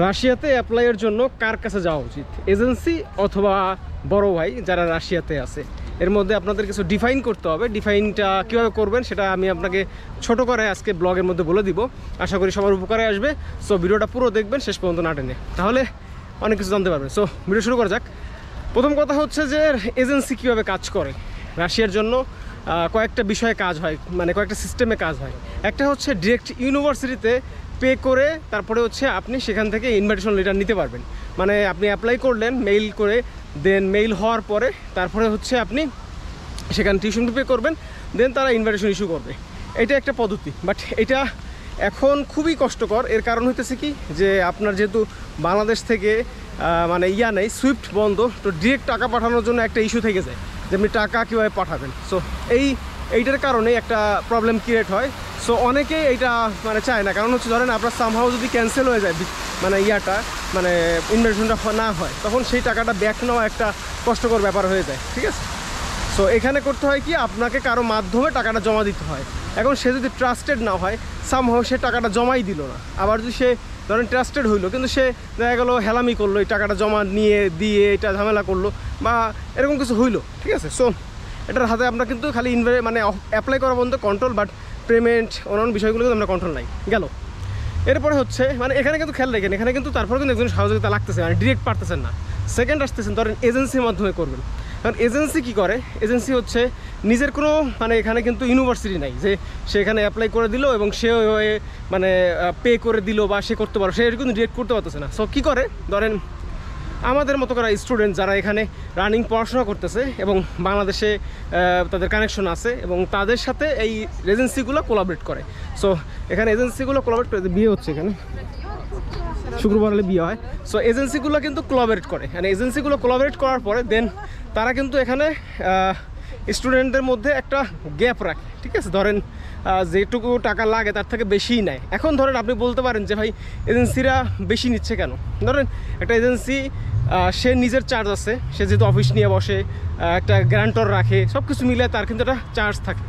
রাশিয়াতে অ্যাপ্লাইয়ের জন্য কার কাছে যাওয়া উচিত, এজেন্সি অথবা বড় ভাই যারা রাশিয়াতে আছে? এর মধ্যে আপনাদের কিছু ডিফাইন করতে হবে। ডিফাইনটা কীভাবে করবেন সেটা আমি আপনাকে ছোট করে আজকে ব্লগের মধ্যে বলে দিব। আশা করি সবার উপকারে আসবে। সো ভিডিওটা পুরো দেখবেন শেষ পর্যন্ত না টেনে, তাহলে অনেক কিছু জানতে পারবেন। সো ভিডিও শুরু করা যাক। প্রথম কথা হচ্ছে যে এজেন্সি কীভাবে কাজ করে। রাশিয়ার জন্য কয়েকটা বিষয়ে কাজ হয়, মানে কয়েকটা সিস্টেমে কাজ হয়। একটা হচ্ছে ডিরেক্ট ইউনিভার্সিটিতে পে করে তারপরে হচ্ছে আপনি সেখান থেকে ইনভাইটেশন লেটার নিতে পারবেন। মানে আপনি অ্যাপ্লাই করলেন মেইল করে, দেন মেইল হওয়ার পরে তারপরে হচ্ছে আপনি সেখানে টিউশন পে করবেন, দেন তারা ইনভাইটেশন ইস্যু করবে। এটা একটা পদ্ধতি, বাট এটা এখন খুবই কষ্টকর। এর কারণ হইতেছে কি, যে আপনার যেহেতু বাংলাদেশ থেকে মানে নেই, সুইফট বন্ধ, তো ডিরেক্ট টাকা পাঠানোর জন্য একটা ইস্যু থেকে যায় যে আপনি টাকা কীভাবে পাঠাবেন। সো এইটার কারণে একটা প্রবলেম ক্রিয়েট হয়। সো অনেকে এইটা মানে চায় না, কারণ হচ্ছে ধরেন আপনার সামহাও যদি ক্যান্সেল হয়ে যায়, মানে মানে ইনভাইটেশনটা না হয়, তখন সেই টাকাটা ব্যাক নেওয়া একটা কষ্টকর ব্যাপার হয়ে যায়। ঠিক আছে, সো এখানে করতে হয় কি, আপনাকে কারো মাধ্যমে টাকাটা জমা দিতে হয়। এখন সে যদি ট্রাস্টেড না হয়, সামহাও সে টাকাটা জমাই দিল না। আবার যদি সে ধরেন ট্রাস্টেড হইলো, কিন্তু সে দেখা গেলো হেলামি করলো, এই টাকাটা জমা দিয়ে এটা ঝামেলা করলো বা এরকম কিছু হইলো। ঠিক আছে, সো এটার হাতে আমরা কিন্তু খালি মানে অ্যাপ্লাই করা বন্ধ কন্ট্রোল, বাট পেমেন্ট অন্যান্য বিষয়গুলো কিন্তু আমরা কন্ট্রোল নাই গেল। এরপরে হচ্ছে মানে এখানে কিন্তু খেয়াল রাখেন, এখানে কিন্তু তারপরে কিন্তু একজন সহযোগিতা লাগতেছে, মানে ডিরেক্ট পারতেছেন না, সেকেন্ড আসতেছেন, ধরেন এজেন্সির মাধ্যমে করবেন। কারণ এজেন্সি কী করে, এজেন্সি হচ্ছে নিজের কোনো মানে এখানে কিন্তু ইউনিভার্সিটি নাই যে সে এখানে অ্যাপ্লাই করে দিল এবং সে মানে পে করে দিল বা সে করতে পারো, সে কিন্তু ডিরেক্ট করতে পারতেছে না। সো কী করে, ধরেন আমাদের মতো করা স্টুডেন্ট যারা এখানে রানিং পড়াশোনা করতেছে এবং বাংলাদেশে তাদের কানেকশন আছে এবং তাদের সাথে এই এজেন্সিগুলো কোলাবরেট করে। সো এখানে এজেন্সিগুলো কোলাবরেট করে, বিয়ে হচ্ছে এখানে শুক্রবার হলে বিয়ে হয়। সো এজেন্সিগুলো কিন্তু কোলাবরেট করে, মানে এজেন্সিগুলো কোলাবরেট করার পরে দেন তারা কিন্তু এখানে স্টুডেন্টদের মধ্যে একটা গ্যাপ রাখে। ঠিক আছে, ধরেন যেটুকু টাকা লাগে তার থেকে বেশিই নেয়। এখন ধরেন আপনি বলতে পারেন যে ভাই এজেন্সিরা বেশি নিচ্ছে কেন? ধরেন একটা এজেন্সি সে নিজের চার্জ আছে, সে যেহেতু অফিস নিয়ে বসে, একটা গ্যারান্টর রাখে, সব কিছু মিলে তার কিন্তু একটা চার্জ থাকে।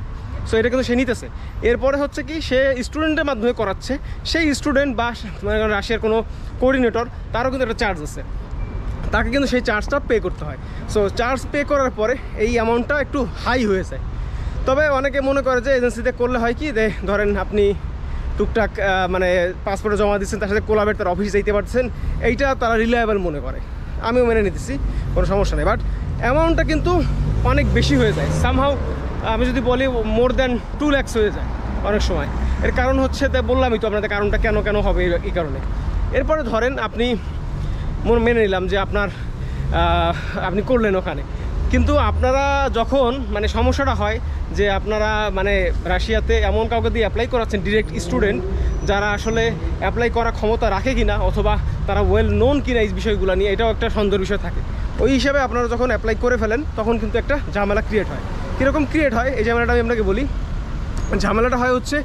সো এটা কিন্তু সে নিতেছে। এরপরে হচ্ছে কি, সে স্টুডেন্টের মাধ্যমে করাচ্ছে, সেই স্টুডেন্ট বা রাশিয়ার কোনো কোঅর্ডিনেটর তারও কিন্তু একটা চার্জ আছে, তাকে কিন্তু সেই চার্জটা পে করতে হয়। সো চার্জ পে করার পরে এই অ্যামাউন্টটা একটু হাই হয়ে যায়। তবে অনেকে মনে করে যে এজেন্সিতে করলে হয় কি, ধরেন আপনি টুকটাক মানে পাসপোর্টে জমা দিচ্ছেন, তার সাথে কোলাবের তার অফিসে যেতে পারছেন, এইটা তারা রিলায়েবল মনে করে। আমিও মেনে নিতেছি, কোনো সমস্যা নেই, বাট অ্যামাউন্টটা কিন্তু অনেক বেশি হয়ে যায়। সামহাও আমি যদি বলি মোর দ্যান 2 লাখ হয়ে যায় অনেক সময়। এর কারণ হচ্ছে, বললামই তো আপনাদের কারণটা কেন হবে এই কারণে। এরপরে ধরেন আপনি মেনে নিলাম যে আপনি করলেন ওখানে, কিন্তু আপনারা যখন মানে সমস্যাটা হয় যে আপনারা মানে রাশিয়াতে এমন কাউকে দিয়ে অ্যাপ্লাই করাচ্ছেন, ডিরেক্ট স্টুডেন্ট যারা আসলে অ্যাপ্লাই করার ক্ষমতা রাখে কিনা অথবা তারা ওয়েল নোন কিনা এই বিষয়গুলো নিয়ে, এটাও একটা সন্দেহের বিষয় থাকে। ওই হিসাবে আপনারা যখন অ্যাপ্লাই করে ফেলেন তখন কিন্তু একটা ঝামেলা ক্রিয়েট হয়। কীরকম ক্রিয়েট হয় এই ঝামেলাটা আমি আপনাকে বলি। ঝামেলাটা হয় হচ্ছে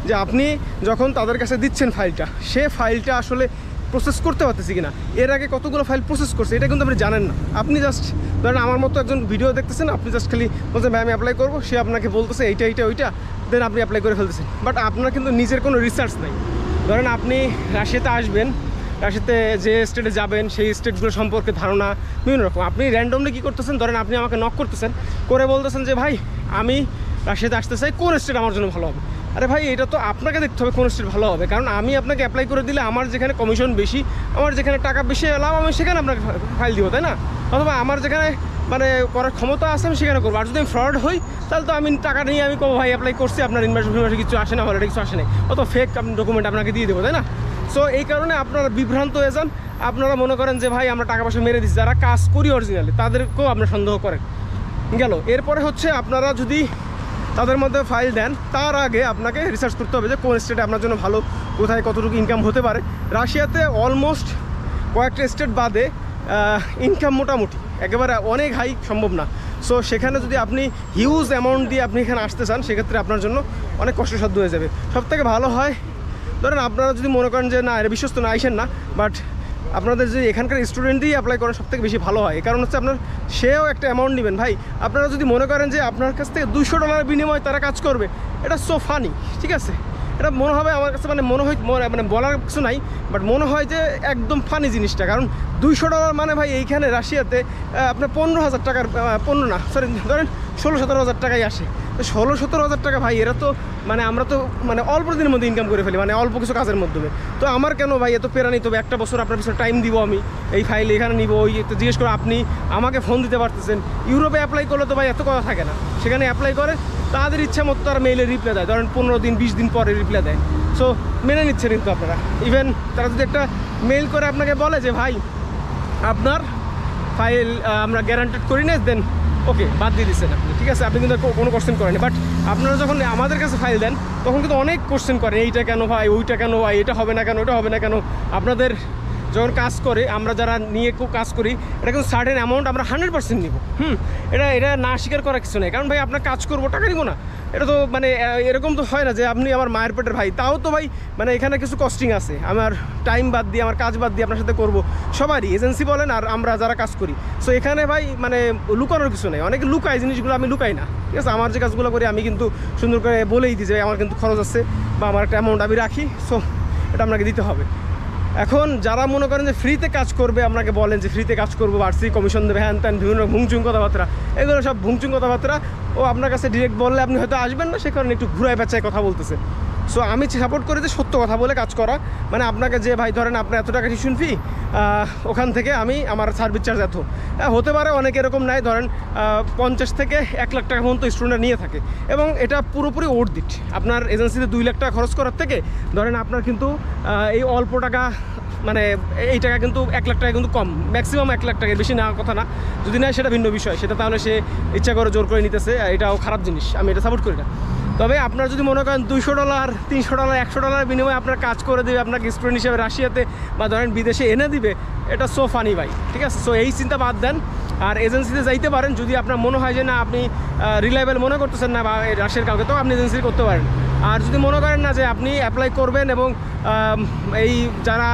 যে আপনি যখন তাদের কাছে দিচ্ছেন ফাইলটা, সে ফাইলটা আসলে প্রসেস করতে পারতেছি কিনা, এর আগে কতগুলো ফাইল প্রসেস করছে এটা কিন্তু আপনি জানেন না। আপনি জাস্ট ধরেন আমার মতো একজন ভিডিও দেখতেছেন, আপনি জাস্ট খালি বলছেন ভাই আমি অ্যাপ্লাই করবো, সে আপনাকে বলতেছে এইটা ওইটা, দেন আপনি অ্যাপ্লাই করে ফেলতেছেন, বাট আপনার কিন্তু নিজের কোনো রিসার্চ নেই। ধরেন আপনি রাশিয়াতে আসবেন, রাশিয়াতে যে স্টেটে যাবেন সেই স্টেটগুলো সম্পর্কে ধারণা বিভিন্ন রকম। আপনি র্যান্ডমলি কী করতেছেন, ধরেন আপনি আমাকে নক করতেছেন, করে বলতেছেন যে ভাই আমি রাশিয়াতে আসতে চাই, কোন স্টেট আমার জন্য ভালো হবে? আরে ভাই এটা তো আপনাকে দেখতে হবে কোন স্টেট ভালো হবে, কারণ আমি আপনাকে অ্যাপ্লাই করে দিলে আমার যেখানে কমিশন বেশি, আমার যেখানে টাকা বেশি এলাম, আমি সেখানে আপনাকে ফাইল দিব, তাই না? অথবা আমার যেখানে মানে করার ক্ষমতা আছে আমি সেখানে করবো। আর যদি আমি ফ্রড হই তাহলে তো আমি টাকা নিয়ে আমি ভাই অ্যাপ্লাই করছি, আপনার ইনভাইটেশন কিছু আসে না, অলরেডি কিছু আসে না, অত ফেক আপনি ডকুমেন্ট আপনাকে দিয়ে দেবো, তাই না? সো এই কারণে আপনারা বিভ্রান্ত হয়ে যান। আপনারা মনে করেন যে ভাই আমরা টাকা পয়সা মেরে দিচ্ছি, যারা কাজ করি অরিজিনালি তাদেরকেও আপনারা সন্দেহ করেন গেল। এরপরে হচ্ছে আপনারা যদি তাদের মধ্যে ফাইল দেন, তার আগে আপনাকে রিসার্চ করতে হবে যে কোন স্টেটে আপনার জন্য ভালো, কোথায় কতটুকু ইনকাম হতে পারে। রাশিয়াতে অলমোস্ট কয়েকটা স্টেট বাদে ইনকাম মোটামুটি একেবারে অনেক হাই সম্ভব না। সো সেখানে যদি আপনি হিউজ অ্যামাউন্ট দিয়ে আপনি এখানে আসতে চান, সেক্ষেত্রে আপনার জন্য অনেক কষ্টসাধ্য হয়ে যাবে। সবথেকে ভালো হয় ধরেন আপনারা যদি মনে করেন যে না এটা বিশ্বস্ত না, আইসেন না, বাট আপনাদের যদি এখানকার স্টুডেন্টই অ্যাপ্লাই করেন সবথেকে বেশি ভালো হয়। কারণ হচ্ছে আপনার সেও একটা অ্যামাউন্ট নেবেন। ভাই আপনারা যদি মনে করেন যে আপনার কাছ থেকে $200 বিনিময়ে তারা কাজ করবে, এটা সো ফানি, ঠিক আছে? এটা মনে হবে আমার কাছে, মানে মনে হয় মানে বলার কিছু নাই, বাট মনে হয় যে একদম ফানি জিনিসটা। কারণ $200 মানে ভাই এইখানে রাশিয়াতে আপনার 15,000 টাকার 15 না সরি ধরেন 16-17 হাজার টাকাই আসে। তো 16-17 হাজার টাকা ভাই, এরা তো মানে আমরা তো মানে অল্প দিনের মধ্যে ইনকাম করে ফেলি, মানে অল্প কিছু কাজের মাধ্যমে। তো আমার কেন ভাই এত পেরা নিতে হবে? একটা বছর আপনার পিছনে টাইম দিব আমি, এই ফাইল এখানে নিব, ওই তো জিজ্ঞেস করে আপনি আমাকে ফোন দিতে পারতেছেন। ইউরোপে অ্যাপ্লাই করলে তো ভাই এত কথা থাকে না, সেখানে অ্যাপ্লাই করে তাদের ইচ্ছা মতো তারা মেইলে রিপ্লাই দেয়, ধরেন 15 দিন 20 দিন পরে রিপ্লাই দেয়। সো মেনে নিচ্ছে কিন্তু আপনারা। ইভেন তারা যদি একটা মেইল করে আপনাকে বলে যে ভাই আপনার ফাইল আমরা গ্যারান্টেড করি না, দেন ওকে বাদ দিয়ে দিচ্ছেন আপনি, ঠিক আছে, আপনি কিন্তু কোনো কোশ্চেন করেন। বাট আপনারা যখন আমাদের কাছে ফাইল দেন তখন কিন্তু অনেক কোশ্চেন করেন, এইটা কেন ভাই, ওইটা কেন ভাই, এটা হবে না কেন, ওটা হবে না কেন। আপনাদের যখন কাজ করে আমরা যারা নিয়ে কাজ করি, এটা কিন্তু সার্টেন অ্যামাউন্ট আমরা 100% নিব। এটা না স্বীকার করার কিছু নেই, কারণ ভাই আপনার কাজ করবো, টাকা নিবো না। এটা তো মানে এরকম তো হয় না যে আপনি আমার মায়ের পেটের ভাই, তাও তো ভাই মানে এখানে কিছু কস্টিং আছে, আমার টাইম বাদ দিয়ে আমার কাজ বাদ দিয়ে আপনার সাথে করবো, সবারই এজেন্সি বলেন আর আমরা যারা কাজ করি। সো এখানে ভাই মানে লুকানোর কিছু নেই। অনেকে লুকায় জিনিসগুলো, আমি লুকাই না, ঠিক আছে। আমার যে কাজগুলো করি আমি কিন্তু সুন্দর করে বলেই দিই যে আমার কিন্তু খরচ আছে বা আমার একটা অ্যামাউন্ট আমি রাখি, সো এটা আপনাকে দিতে হবে। এখন যারা মনে করেন যে ফ্রিতে কাজ করবে, আপনাকে বলেন যে ফ্রিতে কাজ করবো, বাড়তি কমিশন দেবে, হ্যান ত্যান বিভিন্ন ভুংচুং কথাবার্তা, এগুলো সব ভুংচুং কথাবার্তা। ও আপনার কাছে ডিরেক্ট বললে আপনি হয়তো আসবেন না, সে কারণে একটু ঘুরায় পেঁচায় কথা বলতেছে। সো আমি সাপোর্ট করি যে সত্য কথা বলে কাজ করা। মানে আপনাকে যে ভাই ধরেন আপনার এত টাকা টিউশন ফি, ওখান থেকে আমি আমার সার্ভিস চার্জ এত হতে পারে, অনেক এরকম নাই, ধরেন 50 থেকে 1 লাখ টাকা পর্যন্ত স্টুডেন্ট নিয়ে থাকে, এবং এটা পুরোপুরি ওর্থ। আপনার এজেন্সিতে 2 লাখ টাকা খরচ করার থেকে ধরেন আপনার কিন্তু এই অল্প টাকা, মানে এই টাকা কিন্তু 1 লাখ টাকা কিন্তু কম, ম্যাক্সিমাম 1 লাখ টাকা, বেশি নেওয়ার কথা না। যদি না সেটা ভিন্ন বিষয়, সেটা তাহলে সে ইচ্ছা করে জোর করে নিতেছে, এটাও খারাপ জিনিস, আমি এটা সাপোর্ট করি না। তবে আপনার যদি মনে করেন $200, $300, $100 বিনিময়ে আপনার কাজ করে দেবে আপনাকে স্টুডেন্ট হিসেবে রাশিয়াতে বা ধরেন বিদেশে এনে দিবে, এটা সো ফানি ভাই, ঠিক আছে। সো এই চিন্তা বাদ দেন, আর এজেন্সিতে যাইতে পারেন যদি আপনার মনে হয় যে না আপনি রিলায়েবল মনে করতেছেন না বা রাশিয়ার কাউকে, তো আপনি এজেন্সি করতে পারেন। আর যদি মনে করেন না যে আপনি অ্যাপ্লাই করবেন এবং এই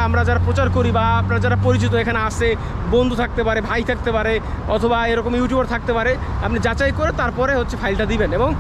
আমরা যারা প্রচার করি বা আপনার যারা পরিচিত এখানে আসে, বন্ধু থাকতে পারে, ভাই থাকতে পারে, অথবা এরকম ইউটিউবার থাকতে পারে, আপনি যাচাই করে তারপরে হচ্ছে ফাইলটা দিবেন। এবং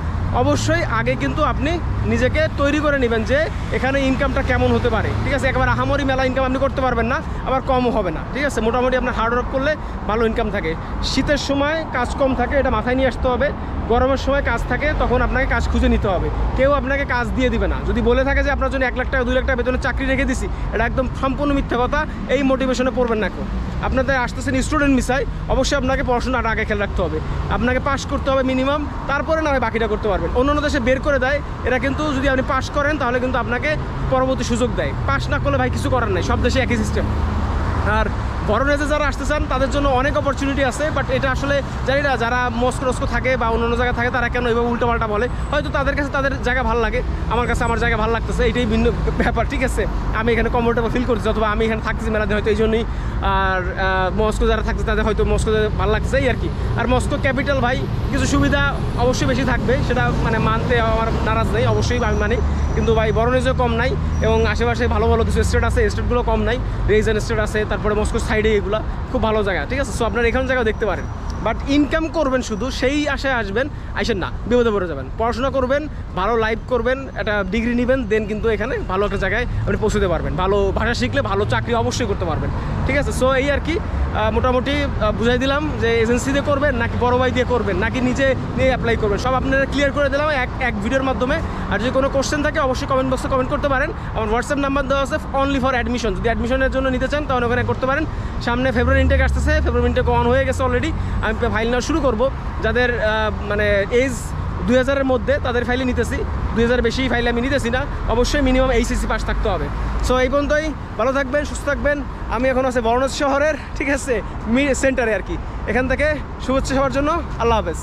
অবশ্যই আগে কিন্তু আপনি নিজেকে তৈরি করে নেবেন যে এখানে ইনকামটা কেমন হতে পারে, ঠিক আছে। একবার আহামরি মেলা ইনকাম আপনি করতে পারবেন না, আবার কমও হবে না, ঠিক আছে। মোটামুটি আপনার হার্ডওয়ার্ক করলে ভালো ইনকাম থাকে। শীতের সময় কাজ কম থাকে, এটা মাথায় নিয়ে আসতে হবে। গরমের সময় কাজ থাকে, তখন আপনাকে কাজ খুঁজে নিতে হবে, কেউ আপনাকে কাজ দিয়ে দিবে না। যদি বলে থাকে যে আপনার জন্য 1 লাখ টাকা 2 লাখ টাকা বেতনের চাকরি রেখে দিছি, এটা একদম সম্পূর্ণ মিথ্যা কথা। এই মোটিভেশনে পড়বেন না কেউ। আপনাদের আসতেছেন স্টুডেন্ট মিসাই, অবশ্যই আপনাকে পড়াশোনাটা আগে খেয়াল রাখতে হবে, আপনাকে পাস করতে হবে মিনিমাম, তারপরে না হয় বাকিটা করতে পারবেন। অন্যান্য দেশে বের করে দেয় এরা, কিন্তু যদি আপনি পাস করেন তাহলে কিন্তু আপনাকে পরবর্তী সুযোগ দেয়। পাস না করলে ভাই কিছু করার নেই, সব দেশে একই সিস্টেম। আর ফরেন এজে যারা আসতেছেন তাদের জন্য অনেক অপরচুনিটি আছে, বাট এটা আসলে জানি না যারা মস্কো থাকে বা অন্যান্য জায়গায় থাকে তারা কেন এইভাবে উল্টোপাল্টা বলে। হয়তো তাদের কাছে তাদের জায়গা ভালো লাগে, আমার কাছে আমার জায়গা ভালো লাগতেছে, এইটাই ভিন্ন ব্যাপার, ঠিক আছে। আমি এখানে কমফোর্টেবল ফিল করছি, অথবা আমি এখানে থাকতেছি মেলাদিন, হয়তো এই জন্যই। আর মস্কো যারা থাকছে তাদের হয়তো মস্কো ভালো লাগছে, এই আর কি। আর মস্কো ক্যাপিটাল ভাই, কিছু সুবিধা অবশ্যই বেশি থাকবে, সেটা মানে মানতে আমার নারাজ নেই, অবশ্যই আমি মানি। কিন্তু ভাই বরনেজও কম নাই, এবং আশেপাশে ভালো ভালো কিছু স্টেট আছে, স্টেটগুলো কম নাই, রেইজেন স্টেট আছে, তারপরে মস্কোর সাইডে এগুলো খুব ভালো জায়গা, ঠিক আছে। সো আপনারা এখানে জায়গাও দেখতে পারেন, বাট ইনকাম করবেন শুধু সেই আশায় আসেন না, বিপদে পড়ে যাবেন। পড়াশোনা করবেন, ভালো লাইফ করবেন, একটা ডিগ্রি নেবেন, দেন কিন্তু এখানে ভালো একটা জায়গায় আপনি পৌঁছতে পারবেন। ভালো ভাষা শিখলে ভালো চাকরি অবশ্যই করতে পারবেন, ঠিক আছে। সো এই আর কি, মোটামুটি বুঝাই দিলাম যে এজেন্সি দিয়ে করবেন নাকি বড় ভাই দিয়ে করবেন নাকি নিজে নিয়ে অ্যাপ্লাই করবেন, সব আপনারা ক্লিয়ার করে দিলাম এক ভিডিওর মাধ্যমে। আর যদি কোনো কোশ্চেন থাকে অবশ্যই কমেন্ট বক্সে কমেন্ট করতে পারেন। আমার হোয়াটসঅ্যাপ নাম্বার দেওয়া আছে অনলি ফর অ্যাডমিশন, যদি অ্যাডমিশনের জন্য নিতে চান তাহলে ওখানে করতে পারেন। সামনে ফেব্রুয়ারি ইনটেক আসতেছে, ফেব্রুয়ারি ইনটেক অন হয়ে গেছে অলরেডি, আমি ফাইল নেওয়া শুরু করব। যাদের মানে এজ 2000-এর মধ্যে তাদের ফাইলে নিতেছি, 2000 বেশি ফাইলে আমি নিতেছি না, অবশ্যই মিনিমাম এইচএসসি পাস থাকতে হবে। সো এই পর্যন্তই, ভালো থাকবেন, সুস্থ থাকবেন। আমি এখন আছে ভরোনেজ শহরের, ঠিক আছে, সেন্টারে আর কি। এখান থেকে শুভেচ্ছা সবার জন্য, আল্লাহ হাফেজ।